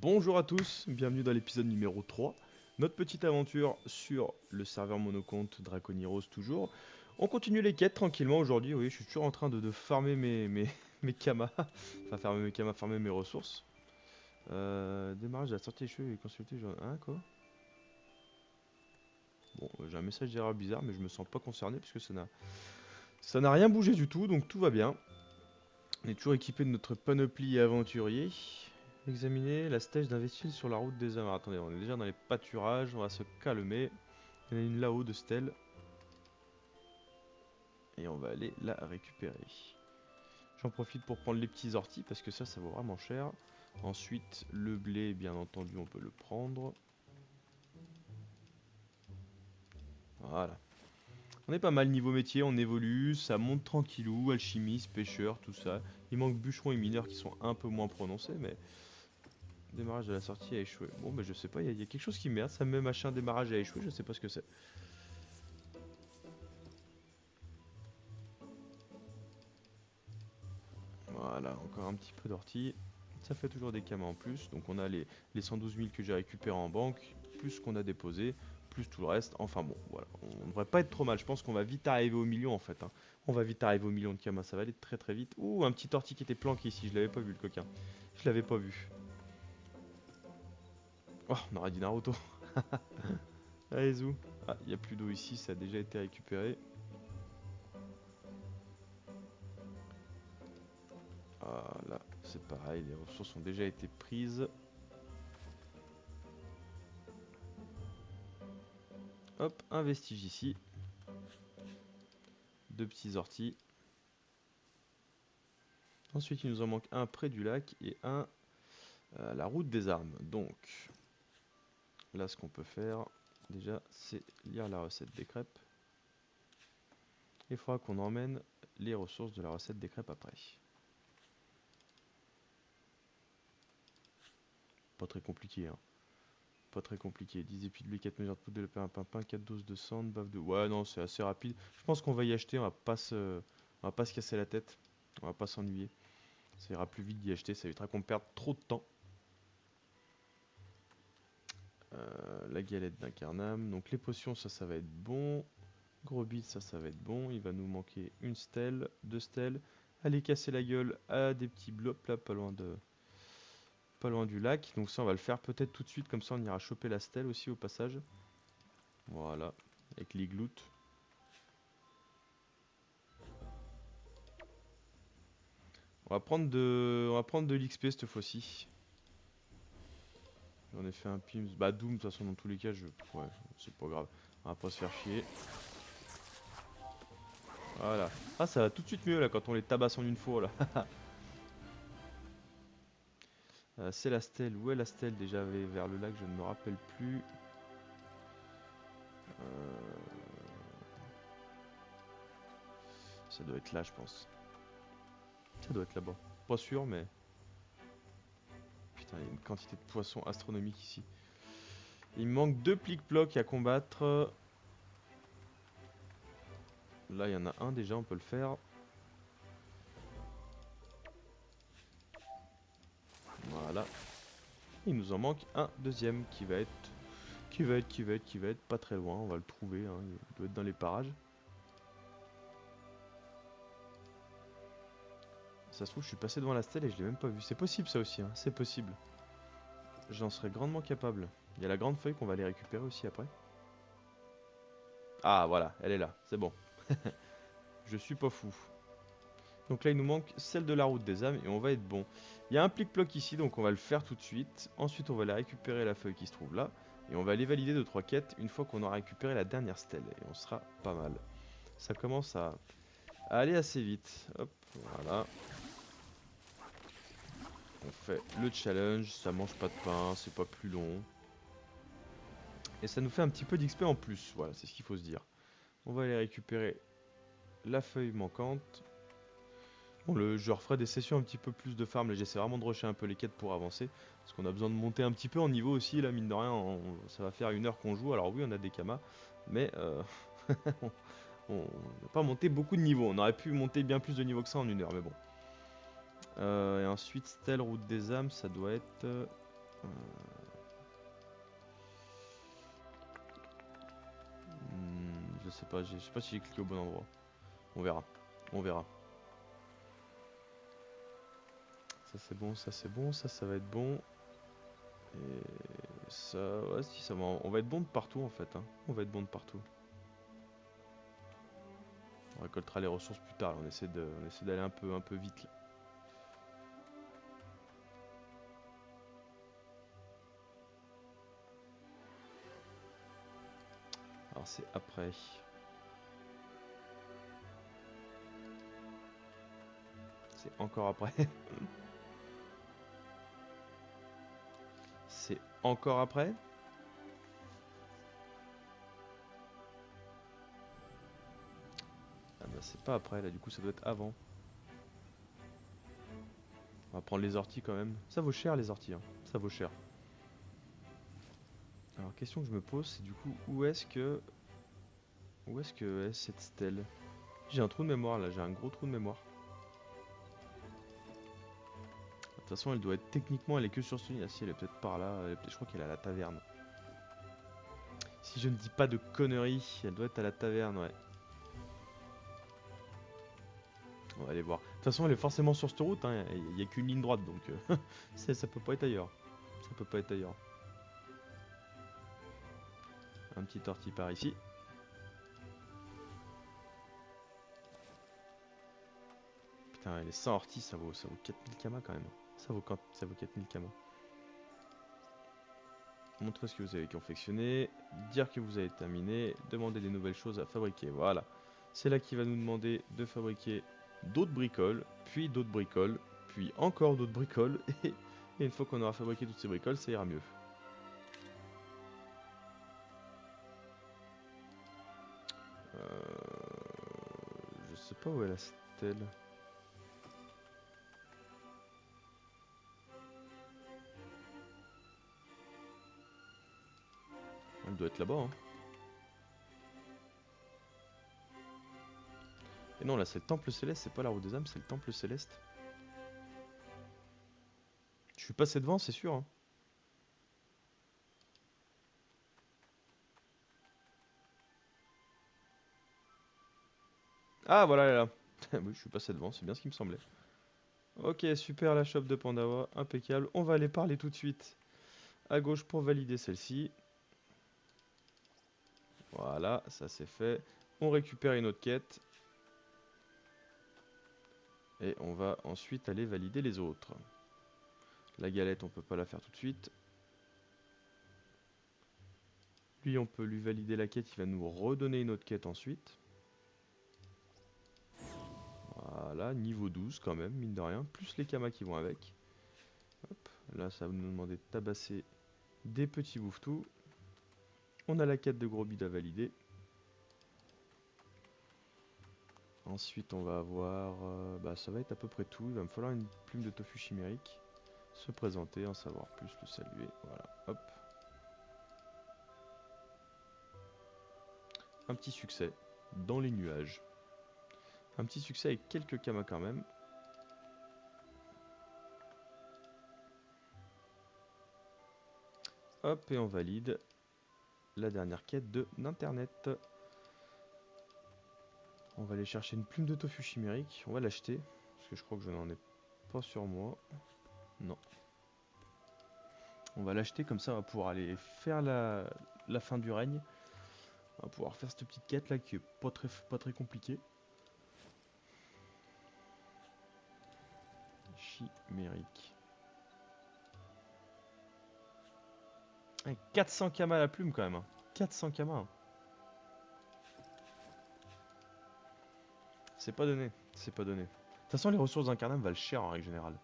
Bonjour à tous, bienvenue dans l'épisode numéro 3. Notre petite aventure sur le serveur monocompte Draconiros toujours. On continue les quêtes tranquillement aujourd'hui, oui, je suis toujours en train de farmer mes kamas. Enfin, farmer mes kamas, farmer mes ressources. Démarrage de la sortie des cheveux et consulter... Hein, quoi? Bon, j'ai un message d'erreur bizarre, mais je me sens pas concerné puisque ça n'a rien bougé du tout, donc tout va bien. On est toujours équipé de notre panoplie aventurier. Examiner la stège d'investir sur la route des hommes. Alors, attendez, on est déjà dans les pâturages, on va se calmer. Il y en a une là-haut de stèle. Et on va aller la récupérer. J'en profite pour prendre les petits orties parce que ça vaut vraiment cher. Ensuite, le blé, bien entendu, on peut le prendre. Voilà. On est pas mal niveau métier, on évolue, ça monte tranquillou, alchimiste, pêcheur, tout ça. Il manque bûcheron et mineurs qui sont un peu moins prononcés, mais démarrage de la sortie a échoué. Bon, bah je sais pas, il y a quelque chose qui merde, ça me met machin démarrage a échoué, je sais pas ce que c'est. Voilà, encore un petit peu d'ortie. Ça fait toujours des camas en plus. Donc on a les 112 000 que j'ai récupérés en banque, plus ce qu'on a déposé, plus tout le reste. Enfin bon, voilà. On devrait pas être trop mal. Je pense qu'on va vite arriver au million en fait, hein. On va vite arriver au million de camas. Ça va aller très très vite. Ouh, un petit ortie qui était planqué ici. Je l'avais pas vu le coquin. Je l'avais pas vu. Oh, on aurait dit Naruto. Allez, zou. Ah, il n'y a plus d'eau ici. Ça a déjà été récupéré. Ah là, c'est pareil. Les ressources ont déjà été prises. Hop, un vestige ici. Deux petits orties. Ensuite, il nous en manque un près du lac et un à la route des armes. Donc, là, ce qu'on peut faire, déjà, c'est lire la recette des crêpes. Il faudra qu'on emmène les ressources de la recette des crêpes après. Pas très compliqué, hein. Pas très compliqué. 10 épis de blé, 4 mesures de poudre de pain, un pain, 4 doses de sang, bave de... Ouais, non, c'est assez rapide. Je pense qu'on va y acheter, on va pas se casser la tête. On va pas s'ennuyer. Ça ira plus vite d'y acheter, ça évitera qu'on perde trop de temps. La galette d'incarnam. Donc les potions, ça va être bon. Gros bit, ça va être bon. Il va nous manquer une stèle, deux stèles. Aller casser la gueule à des petits blocs là, pas loin du lac. Donc ça, on va le faire peut-être tout de suite. Comme ça, on ira choper la stèle aussi au passage. Voilà, avec l'igloot. On va prendre de l'XP cette fois-ci. J'en ai fait un Pims. Bah Doom, de toute façon, dans tous les cas, ouais, c'est pas grave. On va pas se faire chier. Voilà. Ah, ça va tout de suite mieux là quand on les tabasse en une fois là. C'est la stèle. Où est la stèle déjà vers le lac? Je ne me rappelle plus. Euh, Ça doit être là, je pense. Ça doit être là-bas. Pas sûr, mais... Putain, il y a une quantité de poissons astronomiques ici. Il me manque deux plic-plocs à combattre. Là, il y en a un déjà, on peut le faire. Voilà. Il nous en manque un deuxième qui va être pas très loin. On va le trouver, hein. Il doit être dans les parages. Ça se trouve, je suis passé devant la stèle et je l'ai même pas vu. C'est possible ça aussi, hein. C'est possible. J'en serais grandement capable. Il y a la grande feuille qu'on va aller récupérer aussi après. Ah voilà, elle est là, c'est bon. Je suis pas fou. Donc là, il nous manque celle de la route des âmes et on va être bon. Il y a un plic-ploc ici, donc on va le faire tout de suite. Ensuite, on va aller récupérer la feuille qui se trouve là. Et on va aller valider 2-3 quêtes une fois qu'on aura récupéré la dernière stèle. Et on sera pas mal. Ça commence à aller assez vite. Hop, voilà. On fait le challenge, ça mange pas de pain, c'est pas plus long. Et ça nous fait un petit peu d'XP en plus, voilà, c'est ce qu'il faut se dire. On va aller récupérer la feuille manquante. Bon, je referai des sessions un petit peu plus de farm, là j'essaie vraiment de rusher un peu les quêtes pour avancer. Parce qu'on a besoin de monter un petit peu en niveau aussi, là mine de rien, ça va faire 1 heure qu'on joue. Alors oui, on a des kamas, mais on n'a pas monté beaucoup de niveau. On aurait pu monter bien plus de niveau que ça en 1 heure, mais bon. Et ensuite, Stèle, Route des âmes, ça doit être Je sais pas, je sais pas si j'ai cliqué au bon endroit. On verra. On verra. Ça c'est bon, ça c'est bon, ça va être bon. Et ça, ouais, si ça va, on va être bon de partout en fait. Hein. On va être bon de partout. On récoltera les ressources plus tard. On essaie d'aller un peu vite là. Alors c'est après. C'est encore après. C'est encore après. Ah bah c'est pas après là, du coup ça doit être avant. On va prendre les orties quand même. Ça vaut cher les orties, hein. Ça vaut cher. Alors question que je me pose, c'est du coup où est-ce que est cette stèle? J'ai un trou de mémoire là, j'ai un gros trou de mémoire. De toute façon, elle doit être techniquement, elle est que sur ce ligne. Ah si, elle est peut-être par là. Je crois qu'elle est à la taverne. Si je ne dis pas de conneries, elle doit être à la taverne, ouais. On va aller voir. De toute façon, elle est forcément sur cette route, hein. Il n'y a qu'une ligne droite, donc ça peut pas être ailleurs. Ça peut pas être ailleurs. Un petit ortie par ici. Putain, les 100 orties, ça vaut 4000 kamas quand même. Ça vaut 4000 kamas. Montrez ce que vous avez confectionné, dire que vous avez terminé, demander des nouvelles choses à fabriquer. Voilà. C'est là qu'il va nous demander de fabriquer d'autres bricoles, puis d'autres bricoles, puis encore d'autres bricoles. Et une fois qu'on aura fabriqué toutes ces bricoles, ça ira mieux. Je sais pas où est la stèle. Elle doit être là-bas, hein. Et non, là c'est le temple céleste, c'est pas la roue des âmes, c'est le temple céleste. Je suis passé devant, c'est sûr, hein. Ah voilà, elle est là. Oui, je suis passé devant, c'est bien ce qui me semblait. Ok, super, la shop de Pandawa, impeccable. On va aller parler tout de suite à gauche pour valider celle-ci. Voilà, ça c'est fait. On récupère une autre quête. Et on va ensuite aller valider les autres. La galette, on peut pas la faire tout de suite. Lui, on peut lui valider la quête, il va nous redonner une autre quête ensuite. Voilà, niveau 12 quand même, mine de rien. Plus les kamas qui vont avec. Hop, là, ça va nous demander de tabasser des petits bouffetous. On a la quête de gros bide à valider. Ensuite, on va avoir... bah, ça va être à peu près tout. Il va me falloir une plume de tofu chimérique. Se présenter, en savoir plus, le saluer. Voilà, hop. Un petit succès dans les nuages. Un petit succès avec quelques kamas quand même. Hop, et on valide la dernière quête de l'internet. On va aller chercher une plume de tofu chimérique. On va l'acheter. Parce que je crois que je n'en ai pas sur moi. Non. On va l'acheter comme ça, on va pouvoir aller faire la fin du règne. On va pouvoir faire cette petite quête là qui est pas très compliquée. Chimérique. 400 kamas la plume quand même. Hein. 400 kamas. Hein. C'est pas donné. C'est pas donné. De toute façon, les ressources d'incarnam valent cher en règle générale.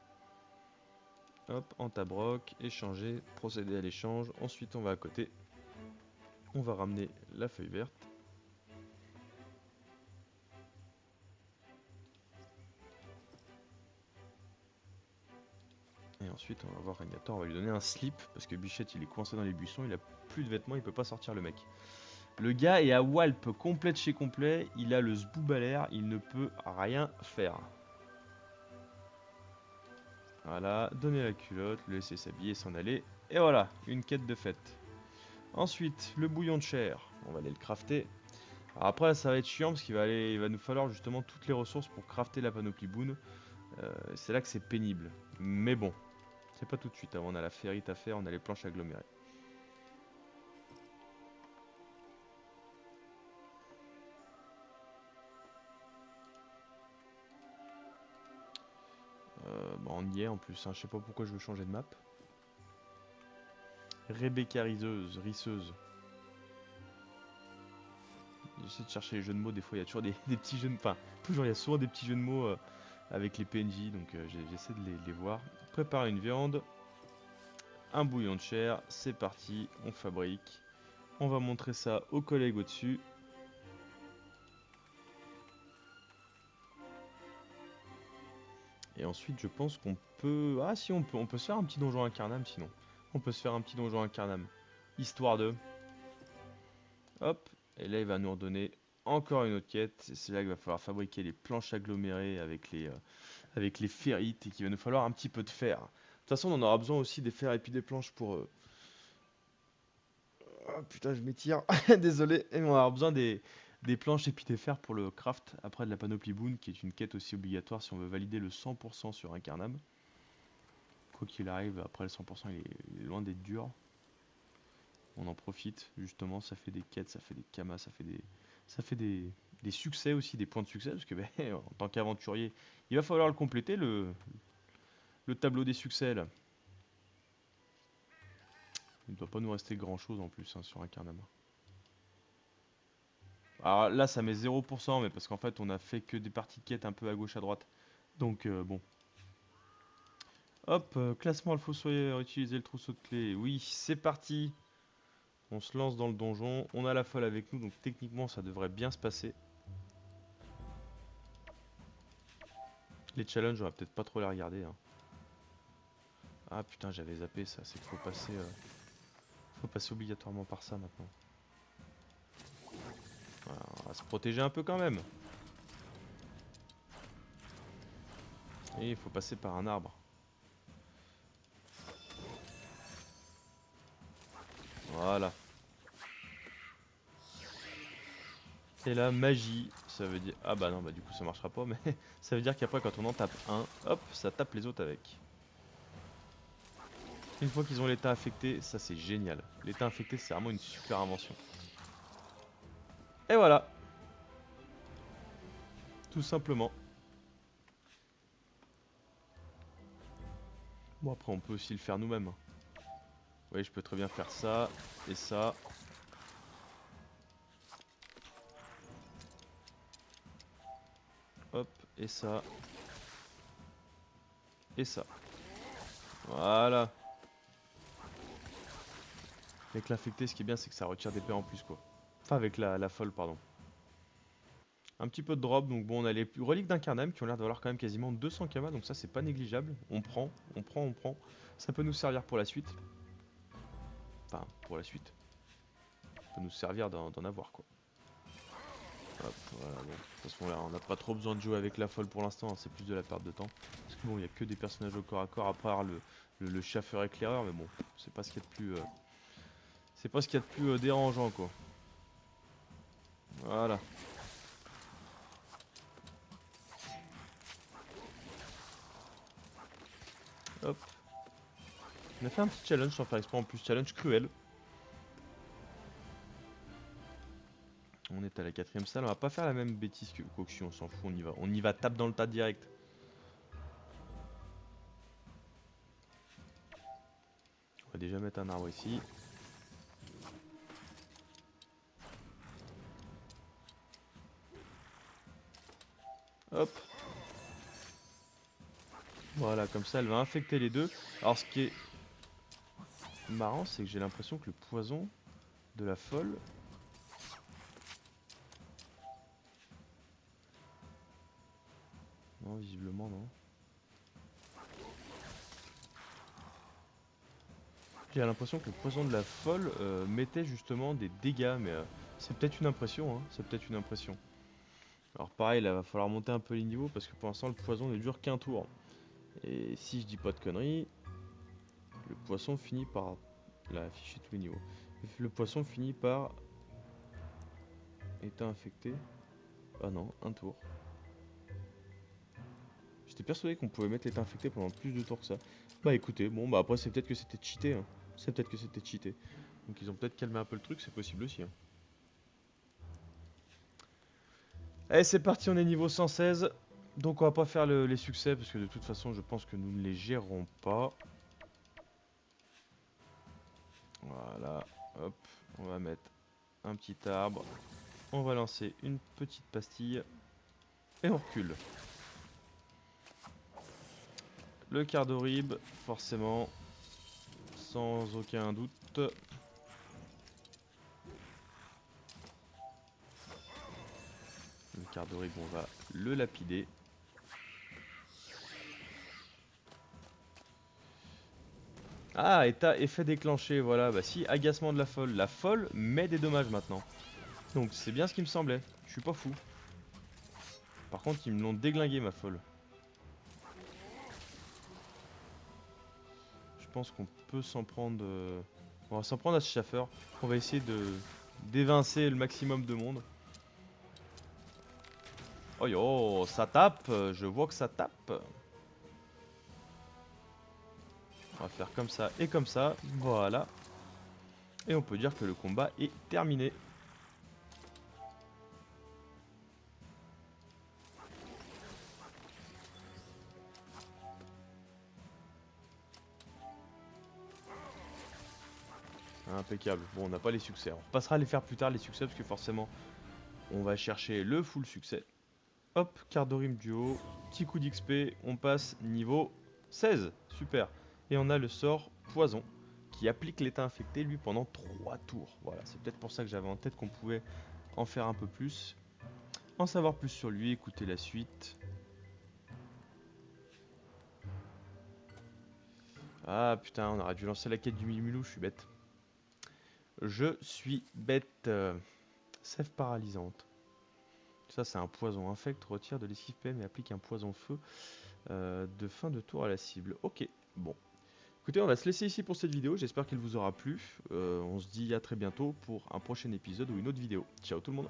Hop, en tabroc, échanger, procéder à l'échange. Ensuite, on va à côté. On va ramener la feuille verte. Et ensuite, on va voir Ragnator, on va lui donner un slip, parce que Bichette, il est coincé dans les buissons, il a plus de vêtements, il peut pas sortir le mec. Le gars est à Walp, complet de chez complet, il a le zboob à l'air, il ne peut rien faire. Voilà, donner la culotte, le laisser s'habiller, s'en aller. Et voilà, une quête de fête. Ensuite, le bouillon de chair. On va aller le crafter. Alors après, ça va être chiant parce il va nous falloir justement toutes les ressources pour crafter la panoplie boon. C'est là que c'est pénible. Mais bon, c'est pas tout de suite. Avant, on a la ferrite à faire, on a les planches agglomérées. Bah, on y est en plus, hein. Je sais pas pourquoi je veux changer de map. Rebecca risseuse. J'essaie de chercher les jeux de mots, des fois il y a toujours des petits jeux de... Enfin, toujours, il y a souvent des petits jeux de mots avec les PNJ, donc j'essaie de les voir. Préparer une viande, un bouillon de chair, c'est parti, on fabrique. On va montrer ça aux collègues au-dessus. Et ensuite, je pense qu'on peut... Ah si, on peut se faire un petit donjon incarnam sinon. On peut se faire un petit donjon incarnam. Histoire de... Hop, et là il va nous redonner encore une autre quête. C'est là qu'il va falloir fabriquer les planches agglomérées avec les ferrites et qu'il va nous falloir un petit peu de fer. De toute façon, on en aura besoin aussi des fers et puis des planches pour... Oh putain, je m'étire, désolé. Et on aura besoin des planches et puis des fers pour le craft après de la panoplie boon, qui est une quête aussi obligatoire si on veut valider le 100% sur un carnam. Quoi qu'il arrive, après le 100%, il est loin d'être dur. On en profite, justement, ça fait des quêtes, ça fait des kamas, ça fait des succès aussi, des points de succès, parce que ben, en tant qu'aventurier, il va falloir le compléter, le tableau des succès là. Il ne doit pas nous rester grand chose en plus hein, sur un carnam. Alors là, ça met 0%, mais parce qu'en fait, on a fait que des parties de quête un peu à gauche à droite. Donc bon. Hop, classement le fossoyeur, utiliser le trousseau de clés. Oui, c'est parti. On se lance dans le donjon. On a la folle avec nous, donc techniquement, ça devrait bien se passer. Les challenges, on va peut-être pas trop les regarder, hein. Ah putain, j'avais zappé ça. C'est qu'il faut passer obligatoirement par ça maintenant. Voilà, on va se protéger un peu quand même. Et il faut passer par un arbre. Voilà. Et la magie, ça veut dire... Ah bah non, bah du coup ça marchera pas, mais ça veut dire qu'après quand on en tape un, hop, ça tape les autres avec. Une fois qu'ils ont l'état affecté, ça c'est génial. L'état infecté c'est vraiment une super invention. Et voilà, tout simplement. Bon après on peut aussi le faire nous-mêmes, hein. Oui, je peux très bien faire ça et ça. Hop, et ça. Et ça. Voilà. Avec l'infecté, ce qui est bien, c'est que ça retire des PV en plus, quoi. Enfin, avec la folle, pardon. Un petit peu de drop, donc bon, on a les reliques d'Incarnam qui ont l'air de valoir quand même quasiment 200 kamas, donc ça, c'est pas négligeable. On prend, on prend, on prend. Ça peut nous servir pour la suite. Enfin, pour la suite. Ça peut nous servir d'en avoir, quoi. Hop, voilà, bon. De toute façon, là, on n'a pas trop besoin de jouer avec la folle pour l'instant, hein, c'est plus de la perte de temps. Parce que bon, il n'y a que des personnages au corps à corps, à part le chasseur éclaireur, mais bon, c'est pas ce qu'il y a de plus... c'est pas ce qu'il y a de plus dérangeant, quoi. Voilà. Hop. On a fait un petit challenge sans faire exprès, en plus challenge cruel. On est à la 4ème salle, on va pas faire la même bêtise que Coxu, on s'en fout, on y va tape dans le tas direct. On va déjà mettre un arbre ici. Hop. Voilà, comme ça elle va infecter les deux. Alors ce qui est marrant, c'est que j'ai l'impression que le poison de la folle... Non, visiblement non. J'ai l'impression que le poison de la folle mettait justement des dégâts, mais c'est peut-être une impression, hein, c'est peut-être une impression. Alors pareil, là va falloir monter un peu les niveaux parce que pour l'instant le poison ne dure qu'un tour. Et si je dis pas de conneries, le poisson finit par... Là, afficher tous les niveaux. Le poisson finit par... état infecté. Ah non, un tour. J'étais persuadé qu'on pouvait mettre l'état infecté pendant plus de tours que ça. Bah écoutez, bon bah après c'est peut-être que c'était cheaté. Hein. C'est peut-être que c'était cheaté. Donc ils ont peut-être calmé un peu le truc, c'est possible aussi. Hein. Allez c'est parti, on est niveau 116. Donc on va pas faire les succès parce que de toute façon je pense que nous ne les gérerons pas. Voilà, hop, on va mettre un petit arbre. On va lancer une petite pastille. Et on recule. Le Cardorib, forcément, sans aucun doute. Le Cardorib, on va le lapider. Ah, état effet déclenché, voilà. Bah si, agacement de la folle. La folle met des dommages maintenant. Donc c'est bien ce qui me semblait. Je suis pas fou. Par contre, ils me l'ont déglingué, ma folle. Je pense qu'on peut s'en prendre... On va s'en prendre à ce chaffeur. On va essayer de d'évincer le maximum de monde. Oh yo, ça tape. Je vois que ça tape. On va faire comme ça et comme ça. Voilà. Et on peut dire que le combat est terminé. Impeccable. Bon, on n'a pas les succès. On passera à les faire plus tard, les succès, parce que forcément, on va chercher le full succès. Hop, Cardorim duo. Petit coup d'XP. On passe niveau 16. Super. Et on a le sort poison qui applique l'état infecté, lui, pendant 3 tours. Voilà, c'est peut-être pour ça que j'avais en tête qu'on pouvait en faire un peu plus. En savoir plus sur lui, écoutez la suite. Ah putain, on aurait dû lancer la quête du Milumilou, je suis bête. Je suis bête. Sève paralysante. Ça, c'est un poison infect, retire de l'esquive PM et applique un poison feu de fin de tour à la cible. Ok, bon. Écoutez, on va se laisser ici pour cette vidéo. J'espère qu'elle vous aura plu. On se dit à très bientôt pour un prochain épisode ou une autre vidéo. Ciao tout le monde.